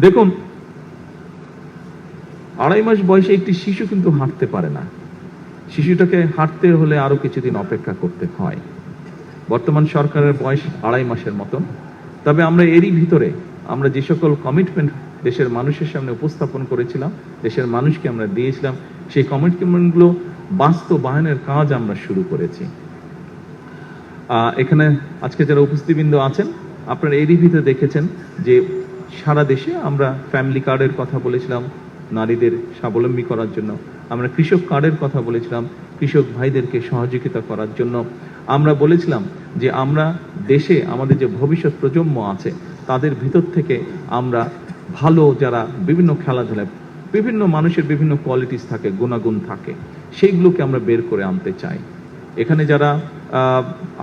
দেখুন, 2.5 মাস বয়সে একটি শিশু কিন্তু হাঁটতে পারে না। শিশুটাকে হাঁটতে হলে আরো কিছুদিন অপেক্ষা করতে হয়। বর্তমান সরকারের বয়স 2.5 মাসের মতন। তবে আমরা এরই ভিতরে আমরা যে সকল কমিটমেন্ট দেশের মানুষের সামনে উপস্থাপন করেছিলাম, দেশের মানুষকে আমরা দিয়েছিলাম, সেই কমিটমেন্টগুলো বাস্তবায়নের কাজ আমরা শুরু করেছি। এখানে আজকে যারা উপস্থিতবৃন্দ আছেন, আপনারা এরই ভিতরে দেখেছেন যে সারা দেশে আমরা ফ্যামিলি কার্ডের কথা বলেছিলাম নারীদের স্বাবলম্বী করার জন্য, আমরা কৃষক কার্ডের কথা বলেছিলাম কৃষক ভাইদেরকে সহযোগিতা করার জন্য, আমরা বলেছিলাম যে আমরা দেশে আমাদের যে ভবিষ্যৎ প্রজন্ম আছে তাদের ভিতর থেকে আমরা ভালো যারা বিভিন্ন খেলাধুলায় বিভিন্ন মানুষের বিভিন্ন কোয়ালিটিস থাকে, গুণাগুণ থাকে, সেইগুলোকে আমরা বের করে আনতে চাই। এখানে যারা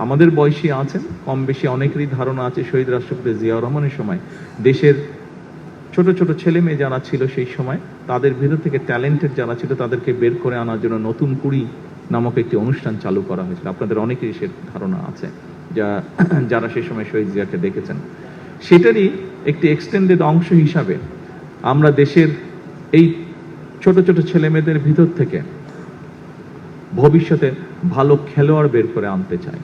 আমাদের বয়সী আছেন, কম বেশি অনেকেরই ধারণা আছে শহীদ রাষ্ট্রপতি জিয়াউর রহমানের সময় দেশের ছোট ছোট ছেলে মেয়ে যারা ছিল সেই সময় তাদের ভিতর থেকে ট্যালেন্টেড যারা ছিল তাদেরকে বের করে আনার জন্য নতুন কুড়ি নামক একটি অনুষ্ঠান চালু করা হয়েছিল। আপনাদের অনেকেরই সে ধারণা আছে যারা সেই সময় শহীদ জিয়াকে দেখেছেন। সেটারই একটি এক্সটেন্ডেড অংশ হিসাবে আমরা দেশের এই ছোট ছোট ছেলে মেয়েদের ভিতর থেকে ভবিষ্যতে ভালো খেলোয়াড় বের করে আনতে চাই।